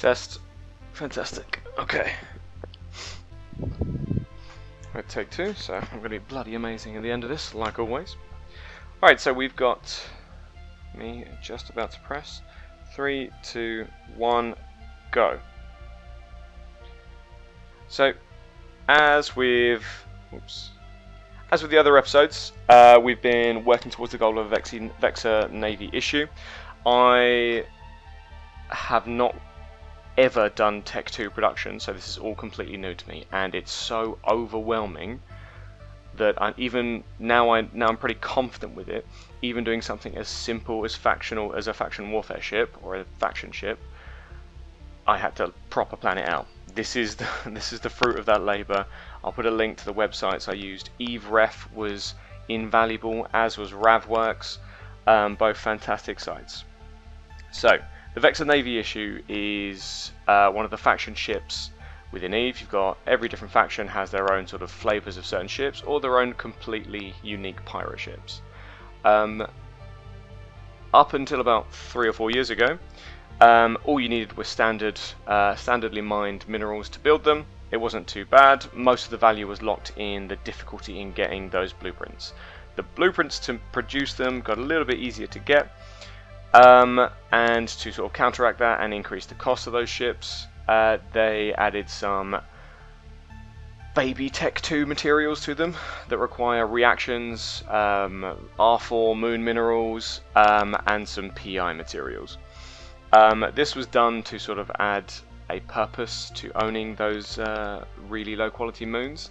Test. Fantastic. Okay. Right, take two, so I'm going to be bloody amazing at the end of this, like always. Alright, so we've got me just about to press. 3, 2, 1, go. So, as with the other episodes, we've been working towards the goal of a Vexor Navy issue. I have not ever done Tech 2 production, so this is all completely new to me, and it's so overwhelming that I'm pretty confident with it. Even doing something as simple as a faction warfare ship or a faction ship, I had to proper plan it out. This is the fruit of that labour. I'll put a link to the websites I used. EveRef was invaluable, as was RavWorks, both fantastic sites. So, the Vexor Navy issue is one of the faction ships within Eve. You've got every different faction has their own sort of flavours of certain ships, or their own completely unique pirate ships. Up until about 3 or 4 years ago, all you needed was standardly mined minerals to build them. It wasn't too bad. Most of the value was locked in the difficulty in getting those blueprints. The blueprints to produce them got a little bit easier to get. And to sort of counteract that and increase the cost of those ships, they added some baby Tech 2 materials to them that require reactions, R4 moon minerals, and some PI materials. This was done to sort of add a purpose to owning those really low quality moons.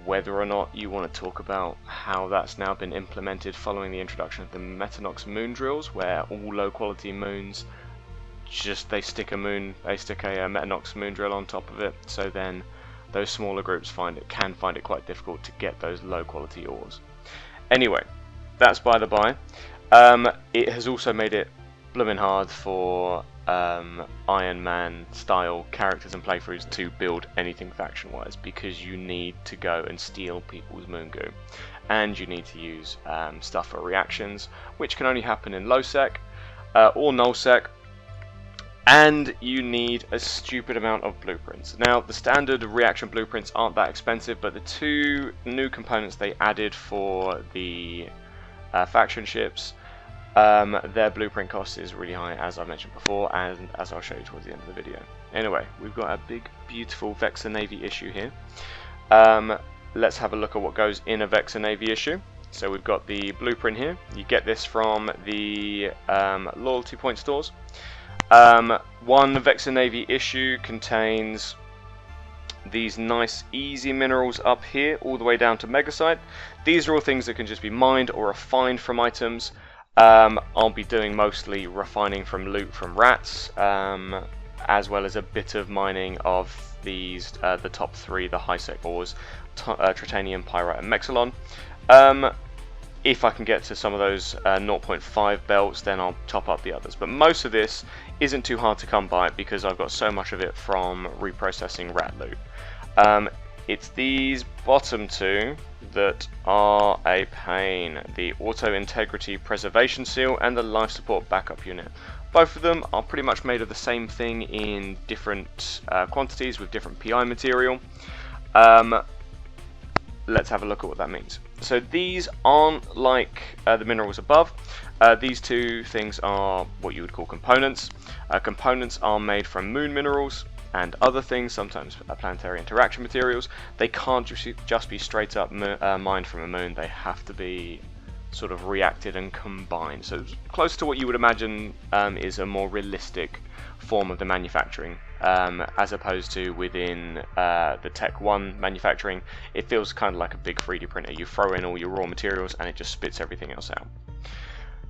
Whether or not you want to talk about how that's now been implemented following the introduction of the Metanox moon drills, where all low quality moons they stick a Metanox moon drill on top of it, so then those smaller groups can find it quite difficult to get those low quality ores. Anyway, that's by the by. It has also made it blooming hard for Ironman style characters and playthroughs to build anything faction wise, because you need to go and steal people's moon goo, and you need to use stuff for reactions, which can only happen in low sec or null sec, and you need a stupid amount of blueprints. Now, the standard reaction blueprints aren't that expensive, but the two new components they added for the faction ships, their blueprint cost is really high, as I mentioned before, and as I'll show you towards the end of the video. Anyway, we've got a big, beautiful Vexor Navy issue here. Let's have a look at what goes in a Vexor Navy issue. So we've got the blueprint here. You get this from the loyalty point stores. One Vexor Navy issue contains these nice easy minerals up here, all the way down to Megasite. These are all things that can just be mined or refined from items. I'll be doing mostly refining from loot from rats, as well as a bit of mining of these, the top 3, the high sec ores, Tritanium, Pyrite and Mexilon. If I can get to some of those 0.5 belts, then I'll top up the others. But most of this isn't too hard to come by because I've got so much of it from reprocessing rat loot. It's these bottom two that are a pain: the Auto Integrity Preservation Seal and the Life Support Backup Unit. Both of them are pretty much made of the same thing in different quantities with different PI material. Let's have a look at what that means. So these aren't like the minerals above. These two things are what you would call components. Components are made from moon minerals and other things, sometimes planetary interaction materials. They can't just be straight up mined from a moon. They have to be sort of reacted and combined. So close to what you would imagine is a more realistic form of the manufacturing, as opposed to within the Tech 1 manufacturing. It feels kind of like a big 3D printer. You throw in all your raw materials and it just spits everything else out.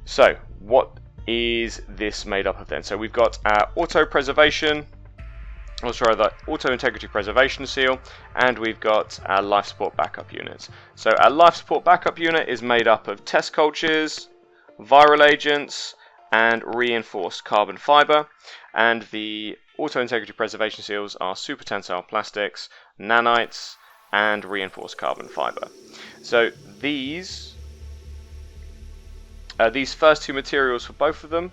So what is this made up of then? So we've got auto integrity preservation seal, and we've got our life support backup units. So our life support backup unit is made up of test cultures, viral agents, and reinforced carbon fiber, and the auto integrity preservation seals are super tensile plastics, nanites, and reinforced carbon fiber. So these first two materials for both of them,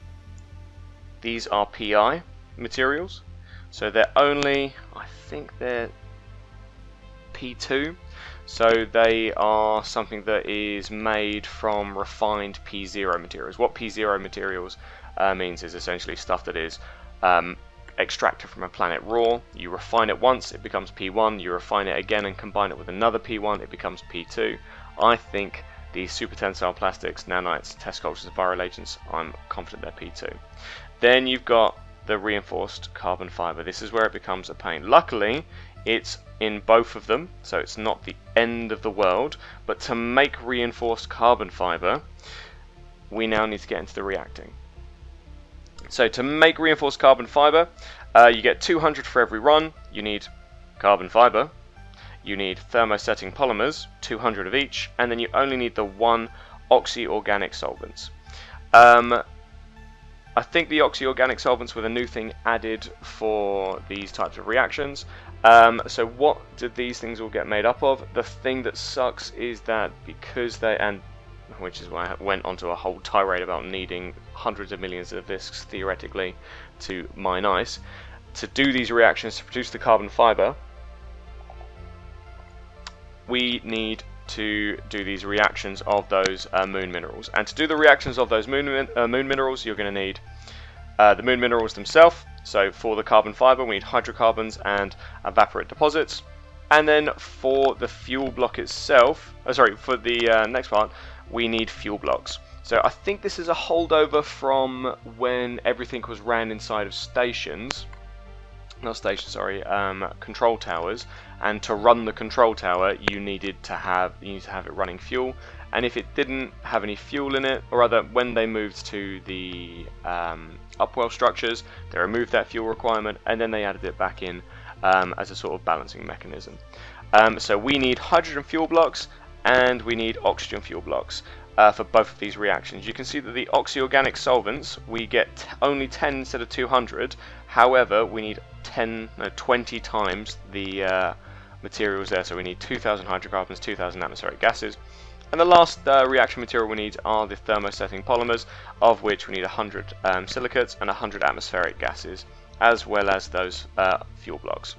these are PI. materials. So they're only, I think they're P2. So they are something that is made from refined P0 materials. What P0 materials means is essentially stuff that is extracted from a planet raw. You refine it once, it becomes P1. You refine it again and combine it with another P1, it becomes P2. I think these super tensile plastics, nanites, test cultures, and viral agents, I'm confident they're P2. Then you've got the reinforced carbon fiber. This is where it becomes a pain. Luckily, it's in both of them, so it's not the end of the world. But to make reinforced carbon fiber, we now need to get into the reacting. So to make reinforced carbon fiber, you get 200 for every run. You need carbon fiber. You need thermosetting polymers, 200 of each, and then you only need the one oxy-organic solvents. I think the oxy-organic solvents were the new thing added for these types of reactions. So what did these things all get made up of? The thing that sucks is that because they, and which is why I went onto a whole tirade about needing hundreds of millions of disks theoretically to mine ice, to do these reactions to produce the carbon fiber, we need to do these reactions of those moon minerals. And to do the reactions of those moon minerals, you're going to need the moon minerals themselves. So for the carbon fiber, we need hydrocarbons and evaporate deposits. And then for the fuel block itself, for the next part, we need fuel blocks. So I think this is a holdover from when everything was ran inside of stations. Not stations, sorry, control towers. And to run the control tower, you need to have it running fuel. And if it didn't have any fuel in it, or rather, when they moved to the upwell structures, they removed that fuel requirement, and then they added it back in as a sort of balancing mechanism. So we need hydrogen fuel blocks, and we need oxygen fuel blocks for both of these reactions. You can see that the oxy-organic solvents, we get only 10 instead of 200. However, we need 20 times the materials there, so we need 2,000 hydrocarbons, 2,000 atmospheric gases. And the last reaction material we need are the thermosetting polymers, of which we need 100 silicates and 100 atmospheric gases, as well as those fuel blocks.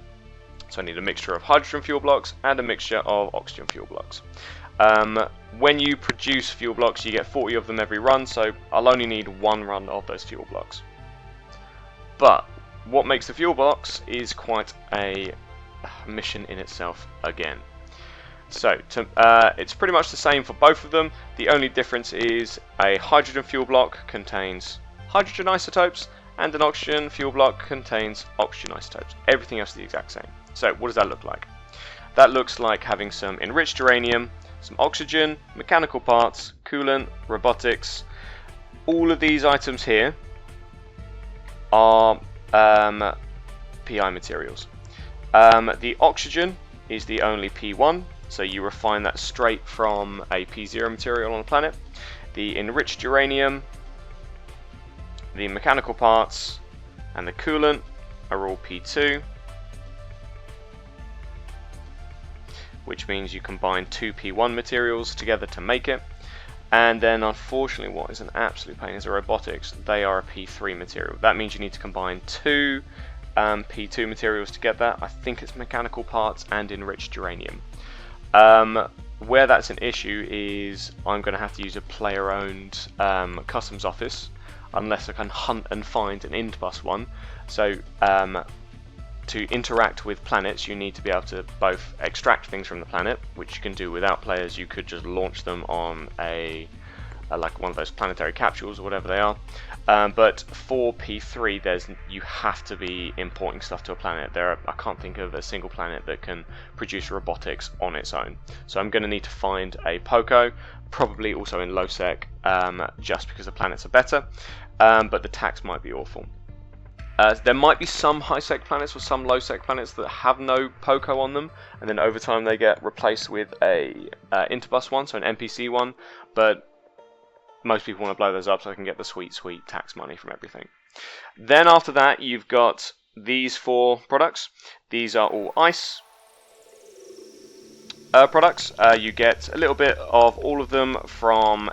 So I need a mixture of hydrogen fuel blocks and a mixture of oxygen fuel blocks. When you produce fuel blocks, you get 40 of them every run, so I'll only need one run of those fuel blocks. But what makes the fuel blocks is quite a mission in itself again. So it's pretty much the same for both of them. The only difference is a hydrogen fuel block contains hydrogen isotopes and an oxygen fuel block contains oxygen isotopes. Everything else is the exact same. So what does that look like? That looks like having some enriched uranium, some oxygen, mechanical parts, coolant, robotics. All of these items here are PI materials. The oxygen is the only P1, so you refine that straight from a P0 material on the planet. The enriched uranium, the mechanical parts, and the coolant are all P2, which means you combine two P1 materials together to make it. And then unfortunately what is an absolute pain is the robotics. They are a P3 material. That means you need to combine two P2 materials to get that. I think it's mechanical parts and enriched uranium. Where that's an issue is I'm going to have to use a player-owned customs office unless I can hunt and find an Indbus one. So to interact with planets, you need to be able to both extract things from the planet, which you can do without players. You could just launch them on like one of those planetary capsules or whatever they are. But for P3, you have to be importing stuff to a planet. I can't think of a single planet that can produce robotics on its own. So I'm going to need to find a POCO, probably also in low-sec, just because the planets are better. But the tax might be awful. There might be some high-sec planets or some low-sec planets that have no POCO on them, and then over time they get replaced with a Interbus one, so an NPC one, but most people want to blow those up so they can get the sweet, sweet tax money from everything. Then after that, you've got these four products. These are all ice products. You get a little bit of all of them from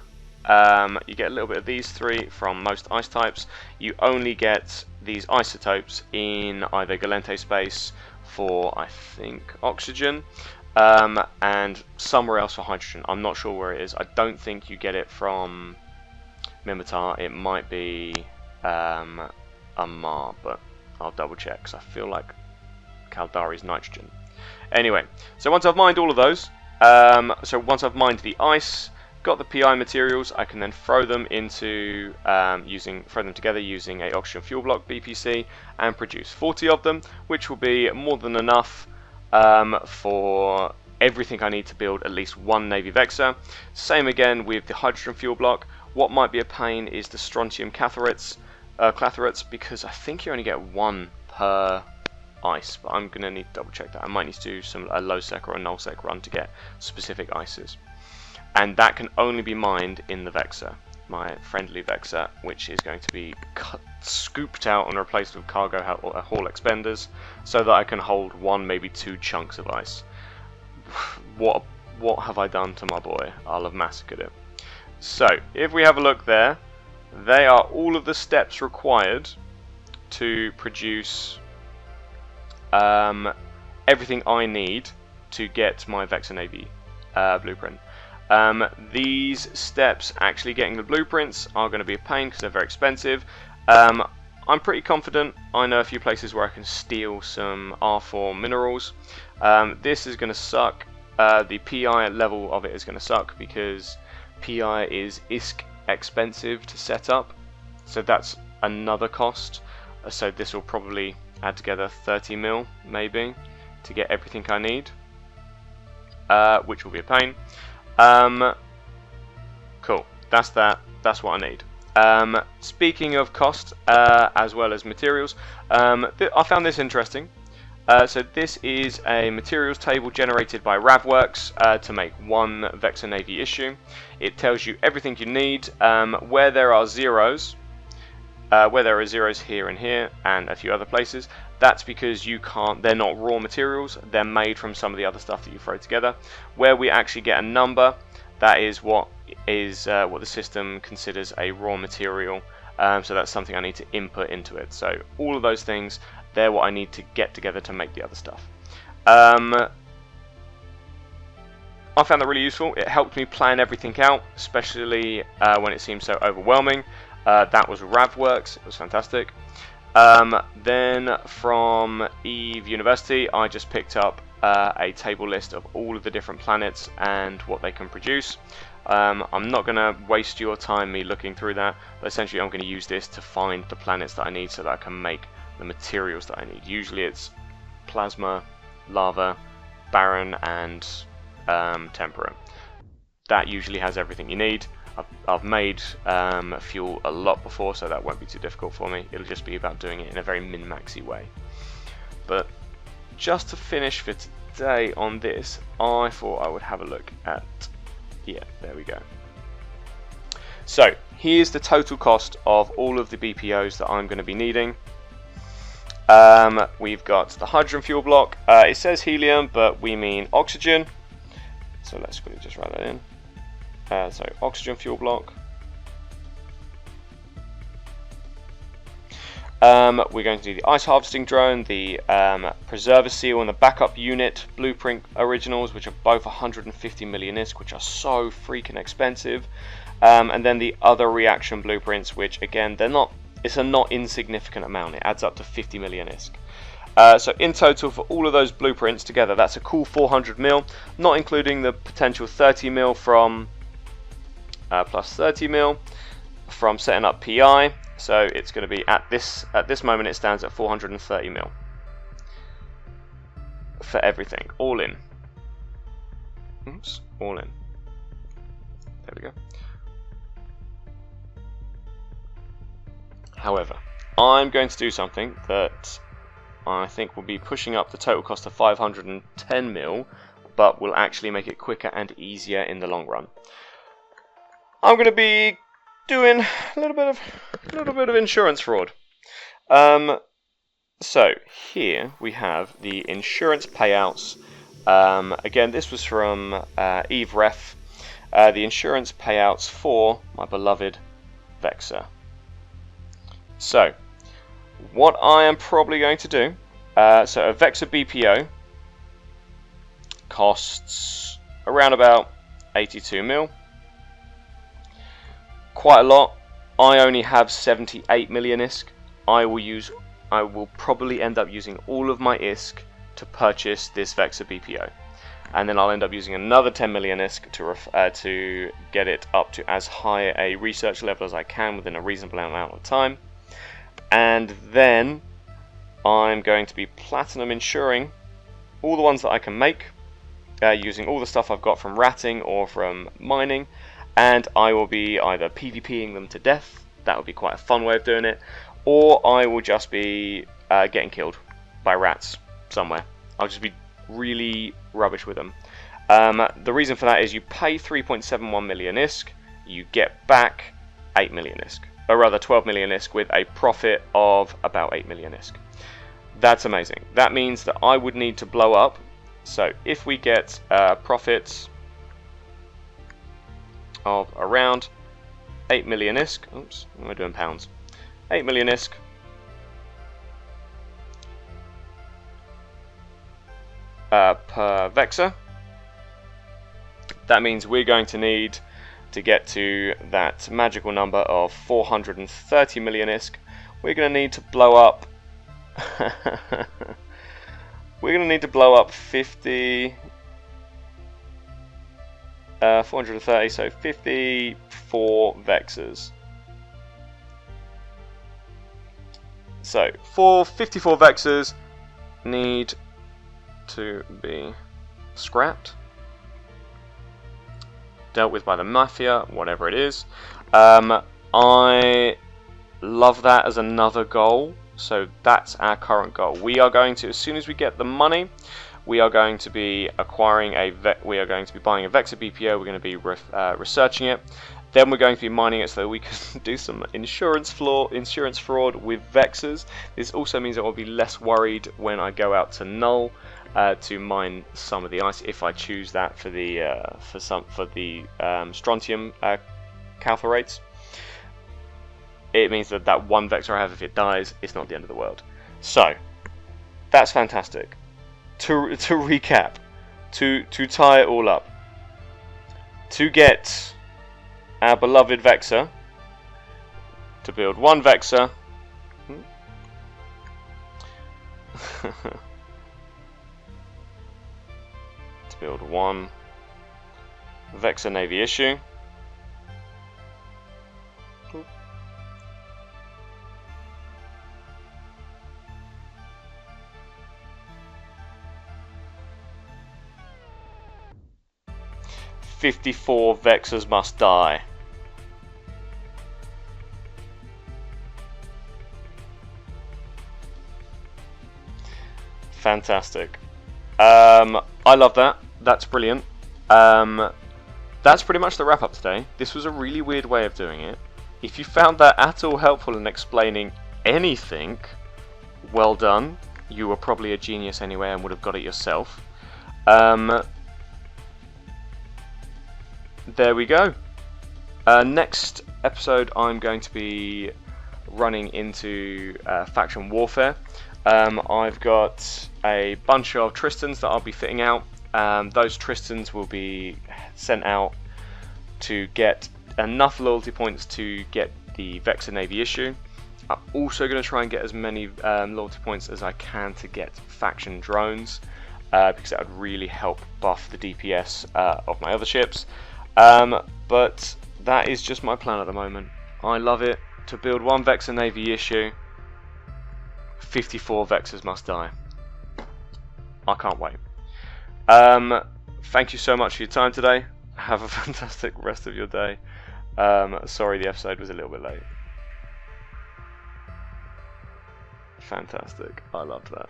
You get a little bit of these 3 from most ice types. You only get these isotopes in either Galente space for, I think, oxygen, and somewhere else for hydrogen. I'm not sure where it is. I don't think you get it from Mimitar. It might be Amar, but I'll double check because I feel like Kaldari's nitrogen. Anyway, so once I've mined all of those, once I've mined the ice, got the PI materials, I can then throw them into throw them together using a oxygen fuel block BPC and produce 40 of them, which will be more than enough for everything I need to build at least 1 Navy Vexor. Same again with the hydrogen fuel block. What might be a pain is the strontium clathrates, because I think you only get 1 per ice, but I'm going to need to double check that. I might need to do a low sec or a null sec run to get specific ices. And that can only be mined in the Vexor, my friendly Vexor, which is going to be scooped out and replaced with cargo hall expenders, so that I can hold 1, maybe 2 chunks of ice. What have I done to my boy? I'll have massacred it. So, if we have a look there, they are all of the steps required to produce everything I need to get my Vexor Navy blueprint. These steps, actually getting the blueprints, are going to be a pain because they're very expensive. I'm pretty confident I know a few places where I can steal some R4 minerals. This is going to suck. The PI level of it is going to suck because PI is ISK expensive to set up, so that's another cost. So this will probably add together 30 mil maybe to get everything I need, which will be a pain. Cool, that's that. That's what I need. Speaking of cost, as well as materials, I found this interesting. So this is a materials table generated by Ravworks to make 1 Vexor Navy issue. It tells you everything you need, where there are zeros. Where there are zeros here and here and a few other places, that's because they're not raw materials, they're made from some of the other stuff that you throw together. Where we actually get a number, that is what the system considers a raw material, so that's something I need to input into it. So all of those things, they're what I need to get together to make the other stuff. I found that really useful. It helped me plan everything out, especially when it seemed so overwhelming. That was Ravworks, it was fantastic. Then from Eve University, I just picked up a table list of all of the different planets and what they can produce. I'm not going to waste your time me looking through that, but essentially I'm going to use this to find the planets that I need so that I can make the materials that I need. Usually it's plasma, lava, barren, and tempera. That usually has everything you need. I've made fuel a lot before, so that won't be too difficult for me. It'll just be about doing it in a very min-maxy way. But just to finish for today on this, I thought I would have a look at, yeah, there we go. So here's the total cost of all of the BPOs that I'm going to be needing. We've got the hydrogen fuel block. It says helium, but we mean oxygen. So let's quickly just write that in. So oxygen fuel block. We're going to do the ice harvesting drone, the preserver seal, and the backup unit blueprint originals, which are both 150 million ISK, which are so freaking expensive. And then the other reaction blueprints, which again, it's a not insignificant amount. It adds up to 50 million ISK. So in total for all of those blueprints together, that's a cool 400 mil, not including the potential 30 mil from plus 30 mil from setting up PI. So it's going to be at this moment it stands at 430 mil for everything, all in. Oops, all in. There we go. However, I'm going to do something that I think will be pushing up the total cost to 510 mil, but will actually make it quicker and easier in the long run. I'm going to be doing a little bit of insurance fraud. So here we have the insurance payouts. Again, this was from Eve Ref. the insurance payouts for my beloved Vexor. So, what I am probably going to do, so a Vexor BPO costs around about 82 mil. Quite a lot. I only have 78 million ISK. I will probably end up using all of my ISK to purchase this Vexor BPO, and then I'll end up using another 10 million ISK to get it up to as high a research level as I can within a reasonable amount of time, and then I'm going to be platinum insuring all the ones that I can make, using all the stuff I've got from ratting or from mining, and I will be either PvPing them to death. That would be quite a fun way of doing it, or I will just be getting killed by rats somewhere. I'll just be really rubbish with them. The reason for that is you pay 3.71 million ISK, you get back 8 million ISK, or rather 12 million ISK with a profit of about 8 million ISK. That's amazing. That means that I would need to blow up. So if we get profits of around 8 million ISK, oops, what am I doing pounds? 8 million ISK per Vexor. That means we're going to need to get to that magical number of 430 million ISK. We're going to need to blow up we're going to need to blow up 430, so 54 Vexors. So, for 54 Vexors need to be scrapped, dealt with by the Mafia, whatever it is. I love that as another goal, so that's our current goal. We are going to, as soon as we get the money, we are going to be acquiring we are going to be buying a Vexor BPO. We're going to be researching it. Then we're going to be mining it so that we can do some insurance fraud with Vexors. This also means that I'll be less worried when I go out to Null to mine some of the ice, if I choose that for the strontium caltherates. It means that that one Vexor I have, if it dies, it's not the end of the world. So that's fantastic. To recap, to tie it all up, to get our beloved Vexor, to build one Vexor, to build one Vexor Navy issue, "54 Vexors must die." Fantastic. I love that. That's brilliant. That's pretty much the wrap up today. This was a really weird way of doing it. If you found that at all helpful in explaining anything, well done. You were probably a genius anyway and would have got it yourself. There we go. Next episode I'm going to be running into faction warfare. I've got a bunch of Tristans that I'll be fitting out. Those Tristans will be sent out to get enough loyalty points to get the Vexor Navy issue. I'm also going to try and get as many loyalty points as I can to get faction drones, because that would really help buff the DPS of my other ships. But that is just my plan at the moment. I love it. To build one Vexor Navy issue, 54 Vexors must die. I can't wait. Thank you so much for your time today. Have a fantastic rest of your day. Sorry the episode was a little bit late. Fantastic. I loved that.